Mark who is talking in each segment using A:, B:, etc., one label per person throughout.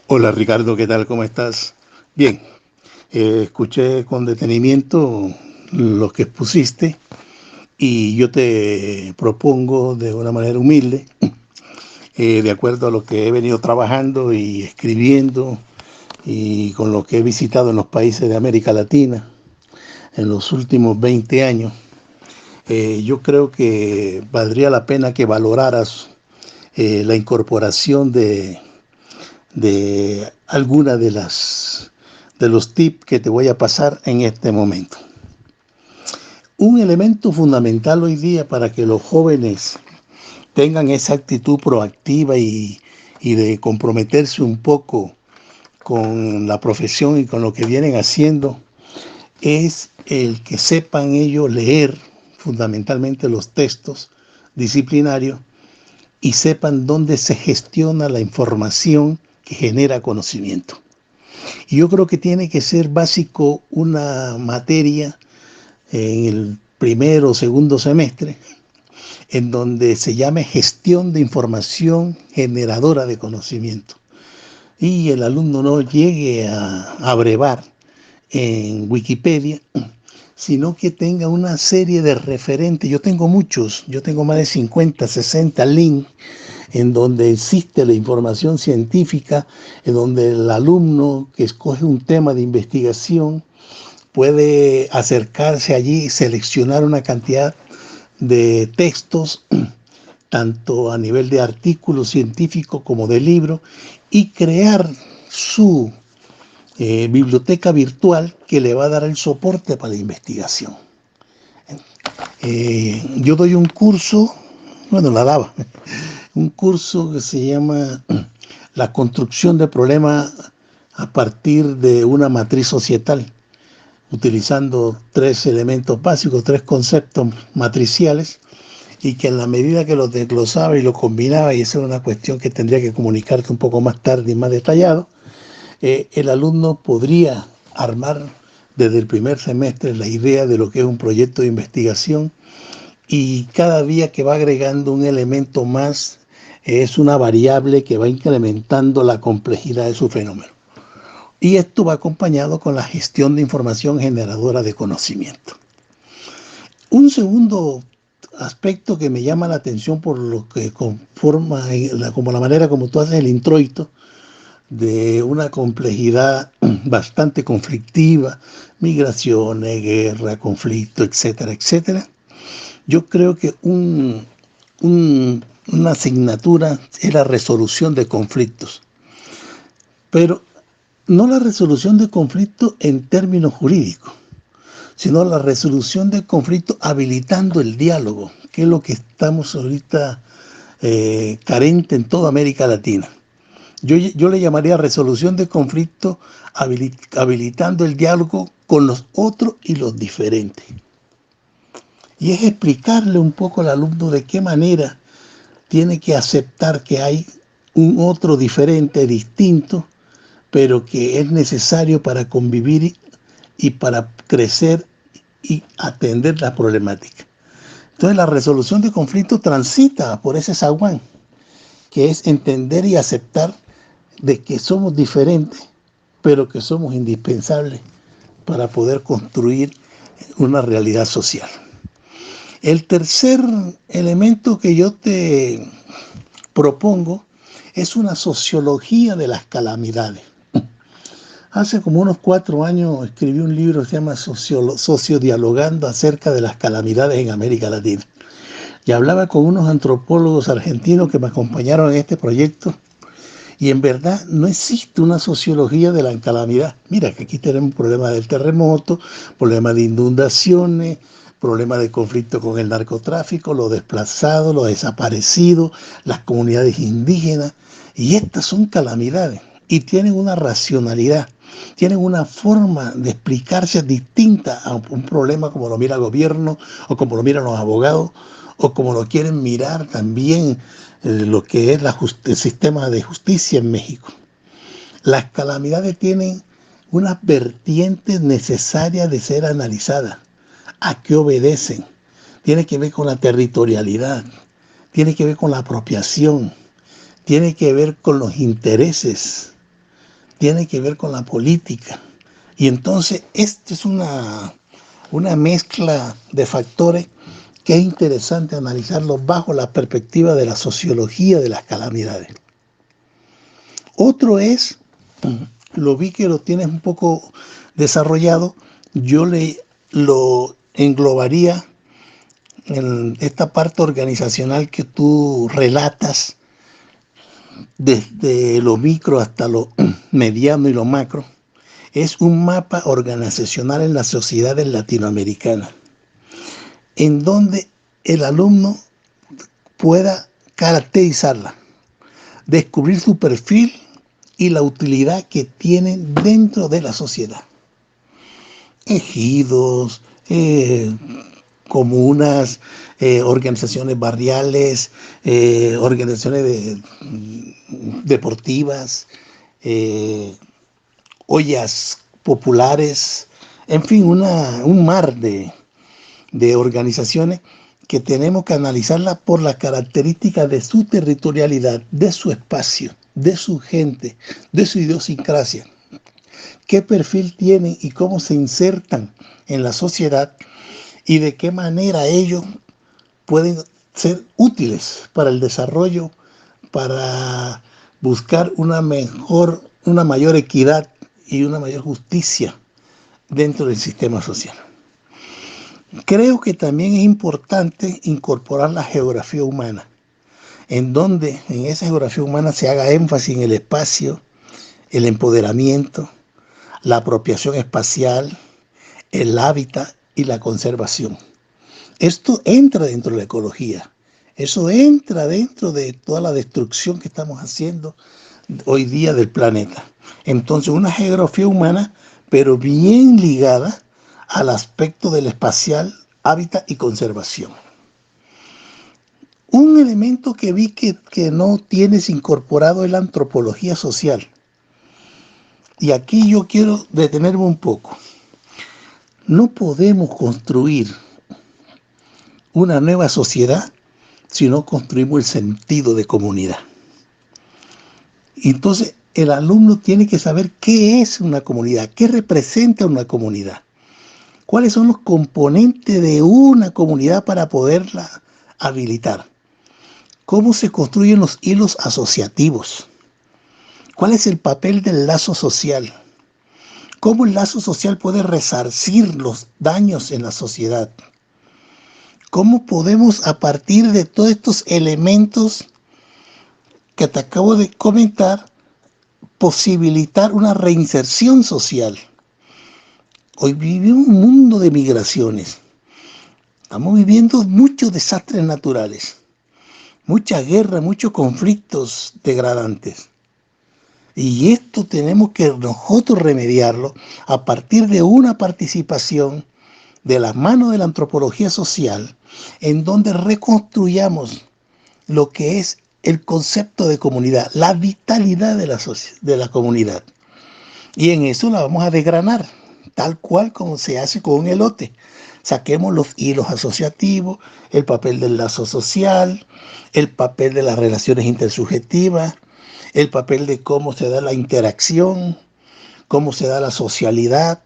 A: Hola Ricardo, ¿qué tal? ¿Cómo estás? Bien, escuché con detenimiento lo que expusiste y yo te propongo de una manera humilde, de acuerdo a lo que he venido trabajando y escribiendo y con lo que he visitado en los países de América Latina en los últimos 20 años. Yo creo que valdría la pena que valoraras la incorporación de alguna de los tips que te voy a pasar en este momento. Un elemento fundamental hoy día para que los jóvenes tengan esa actitud proactiva y de comprometerse un poco con la profesión y con lo que vienen haciendo es el que sepan ellos leer fundamentalmente los textos disciplinarios y sepan dónde se gestiona la información que genera conocimiento. Y yo creo que tiene que ser básico una materia en el primero o segundo semestre, en donde se llame gestión de información generadora de conocimiento. Y el alumno no llegue a abrevar en Wikipedia, sino que tenga una serie de referentes. Yo tengo muchos, yo tengo más de 50, 60 links en donde existe la información científica, en donde el alumno que escoge un tema de investigación puede acercarse allí y seleccionar una cantidad de textos, tanto a nivel de artículo científico como de libro, y crear su biblioteca virtual que le va a dar el soporte para la investigación. Yo doy un curso, bueno, la daba, un curso que se llama La construcción de problemas a partir de una matriz societal, utilizando tres elementos básicos, tres conceptos matriciales, y que en la medida que los desglosaba y los combinaba, y esa es una cuestión que tendría que comunicarte un poco más tarde y más detallado, el alumno podría armar desde el primer semestre la idea de lo que es un proyecto de investigación, y cada día que va agregando un elemento más es una variable que va incrementando la complejidad de su fenómeno. Y esto va acompañado con la gestión de información generadora de conocimiento. Un segundo aspecto que me llama la atención por lo que conforma como la manera como tú haces el introito, de una complejidad bastante conflictiva, migraciones, guerra, conflicto, etcétera, etcétera. Yo creo que una asignatura es la resolución de conflictos, pero no la resolución de conflictos en términos jurídicos, sino la resolución de conflictos habilitando el diálogo, que es lo que estamos ahorita carente en toda América Latina. Yo le llamaría resolución de conflictos habilitando el diálogo con los otros y los diferentes. Y es explicarle un poco al alumno de qué manera tiene que aceptar que hay un otro diferente, distinto, pero que es necesario para convivir y para crecer y atender la problemática. Entonces la resolución de conflictos transita por ese zaguán, que es entender y aceptar de que somos diferentes, pero que somos indispensables para poder construir una realidad social. El tercer elemento que yo te propongo es una sociología de las calamidades. Hace como unos 4 años escribí un libro que se llama Sociodialogando acerca de las calamidades en América Latina. Y hablaba con unos antropólogos argentinos que me acompañaron en este proyecto. Y en verdad no existe una sociología de la calamidad. Mira que aquí tenemos problemas del terremoto, problemas de inundaciones, problemas de conflicto con el narcotráfico, los desplazados, los desaparecidos, las comunidades indígenas. Y estas son calamidades y tienen una racionalidad, tienen una forma de explicarse distinta a un problema como lo mira el gobierno o como lo miran los abogados o como lo quieren mirar también lo que es el sistema de justicia en México. Las calamidades tienen unas vertientes necesarias de ser analizadas. ¿A qué obedecen? Tiene que ver con la territorialidad, tiene que ver con la apropiación, tiene que ver con los intereses, tiene que ver con la política. Y entonces esta es una mezcla de factores que es interesante analizarlos bajo la perspectiva de la sociología de las calamidades. Otro es, lo vi que lo tienes un poco desarrollado, yo lo englobaría en esta parte organizacional que tú relatas, desde lo micro hasta lo mediano y lo macro. Es un mapa organizacional en las sociedades latinoamericanas, en donde el alumno pueda caracterizarla, descubrir su perfil y la utilidad que tienen dentro de la sociedad. Ejidos, comunas, organizaciones barriales, organizaciones deportivas, ollas populares, en fin, un mar de organizaciones que tenemos que analizarla por las características de su territorialidad, de su espacio, de su gente, de su idiosincrasia. ¿Qué perfil tienen y cómo se insertan en la sociedad y de qué manera ellos pueden ser útiles para el desarrollo, para buscar una mayor equidad y una mayor justicia dentro del sistema social? Creo que también es importante incorporar la geografía humana, en donde en esa geografía humana se haga énfasis en el espacio, el empoderamiento, la apropiación espacial, el hábitat y la conservación. Esto entra dentro de la ecología, eso entra dentro de toda la destrucción que estamos haciendo hoy día del planeta. Entonces, una geografía humana, pero bien ligada al aspecto del espacial, hábitat y conservación. Un elemento que vi que no tienes incorporado es la antropología social. Y aquí yo quiero detenerme un poco. No podemos construir una nueva sociedad si no construimos el sentido de comunidad. Entonces, el alumno tiene que saber qué es una comunidad, qué representa una comunidad, cuáles son los componentes de una comunidad para poderla habilitar, cómo se construyen los hilos asociativos, cuál es el papel del lazo social, cómo el lazo social puede resarcir los daños en la sociedad, cómo podemos, a partir de todos estos elementos que te acabo de comentar, posibilitar una reinserción social. Hoy vivimos un mundo de migraciones. Estamos viviendo muchos desastres naturales, mucha guerra, muchos conflictos degradantes. Y esto tenemos que nosotros remediarlo a partir de una participación de la mano de la antropología social, en donde reconstruyamos lo que es el concepto de comunidad, la vitalidad de la comunidad. Y en eso la vamos a desgranar, tal cual como se hace con un elote. Saquemos los hilos asociativos, el papel del lazo social, el papel de las relaciones intersubjetivas, el papel de cómo se da la interacción, cómo se da la socialidad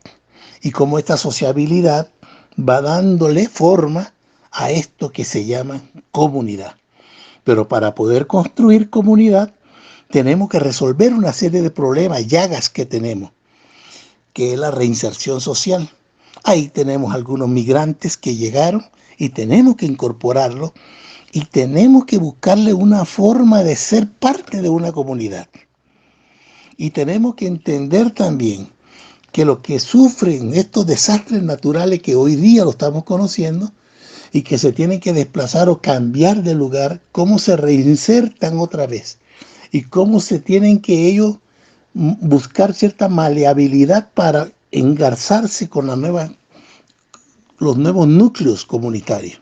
A: y cómo esta sociabilidad va dándole forma a esto que se llama comunidad. Pero para poder construir comunidad tenemos que resolver una serie de problemas, llagas que tenemos, que es la reinserción social. Ahí tenemos algunos migrantes que llegaron y tenemos que incorporarlos y tenemos que buscarle una forma de ser parte de una comunidad. Y tenemos que entender también que lo que sufren estos desastres naturales que hoy día lo estamos conociendo y que se tienen que desplazar o cambiar de lugar, cómo se reinsertan otra vez y cómo se tienen que ellos buscar cierta maleabilidad para engarzarse con los nuevos núcleos comunitarios.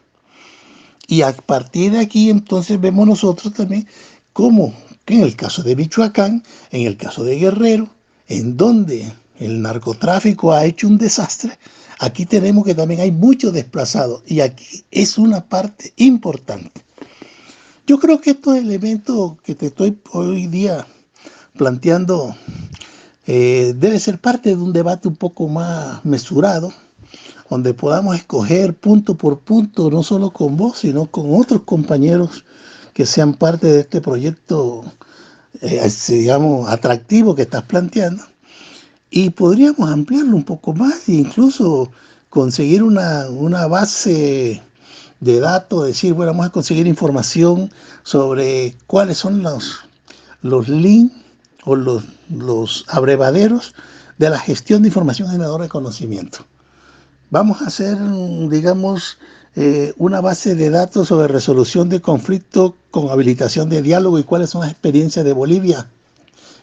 A: Y a partir de aquí entonces vemos nosotros también cómo, que en el caso de Michoacán, en el caso de Guerrero, en donde el narcotráfico ha hecho un desastre, aquí tenemos que también hay muchos desplazados y aquí es una parte importante. Yo creo que estos elementos que te estoy hoy día planteando debe ser parte de un debate un poco más mesurado, donde podamos escoger punto por punto, no solo con vos, sino con otros compañeros que sean parte de este proyecto, digamos, atractivo que estás planteando. Y podríamos ampliarlo un poco más e incluso conseguir una base de datos, decir, bueno, vamos a conseguir información sobre cuáles son los links o los abrevaderos de la gestión de información generadora de conocimiento. Vamos a hacer, digamos, una base de datos sobre resolución de conflictos con habilitación de diálogo y cuáles son las experiencias de Bolivia,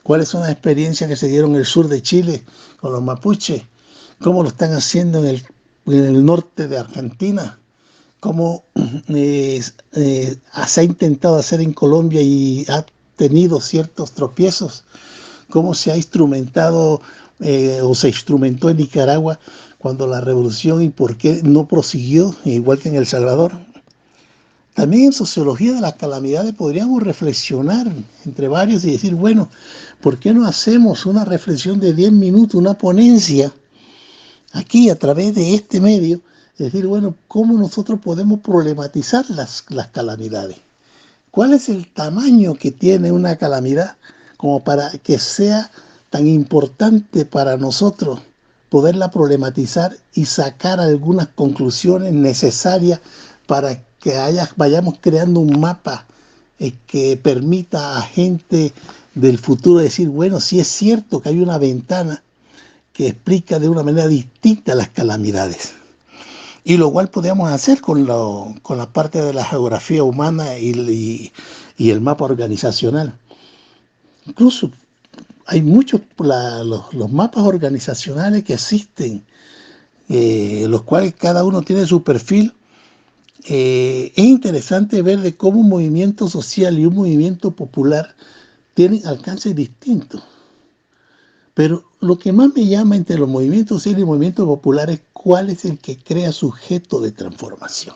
A: cuáles son las experiencias que se dieron en el sur de Chile con los mapuches, cómo lo están haciendo en el norte de Argentina, cómo se ha intentado hacer en Colombia y ha tenido ciertos tropiezos, cómo se ha instrumentado o se instrumentó en Nicaragua cuando la revolución y por qué no prosiguió, igual que en El Salvador. También en sociología de las calamidades podríamos reflexionar entre varios y decir, bueno, ¿por qué no hacemos una reflexión de 10 minutos, una ponencia aquí a través de este medio? Es decir, bueno, ¿cómo nosotros podemos problematizar las calamidades? ¿Cuál es el tamaño que tiene una calamidad como para que sea tan importante para nosotros poderla problematizar y sacar algunas conclusiones necesarias para que vayamos creando un mapa que permita a gente del futuro decir, bueno, sí es cierto que hay una ventana que explica de una manera distinta las calamidades? Y lo cual podríamos hacer con la parte de la geografía humana y el mapa organizacional. Incluso hay muchos, los mapas organizacionales que existen, los cuales cada uno tiene su perfil. Es interesante ver de cómo un movimiento social y un movimiento popular tienen alcances distintos. Pero lo que más me llama entre los movimientos sociales y movimientos populares, ¿cuál es el que crea sujeto de transformación?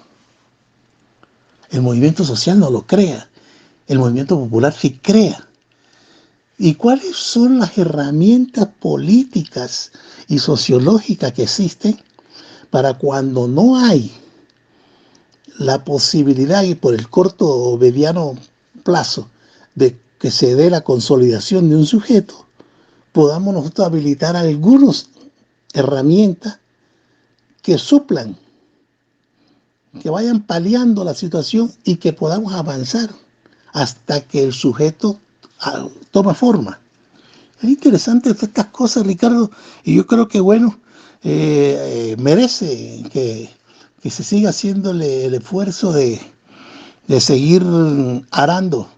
A: El movimiento social no lo crea, el movimiento popular sí crea. ¿Y cuáles son las herramientas políticas y sociológicas que existen para cuando no hay la posibilidad y por el corto o mediano plazo de que se dé la consolidación de un sujeto, podamos nosotros habilitar algunas herramientas que suplan, que vayan paliando la situación y que podamos avanzar hasta que el sujeto toma forma? Es interesante estas cosas, Ricardo, y yo creo que, bueno, merece que se siga haciéndole el esfuerzo de seguir arando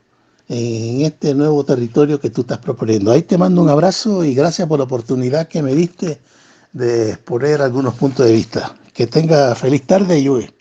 A: en este nuevo territorio que tú estás proponiendo. Ahí te mando un abrazo y gracias por la oportunidad que me diste de exponer algunos puntos de vista. Que tenga feliz tarde, Yue.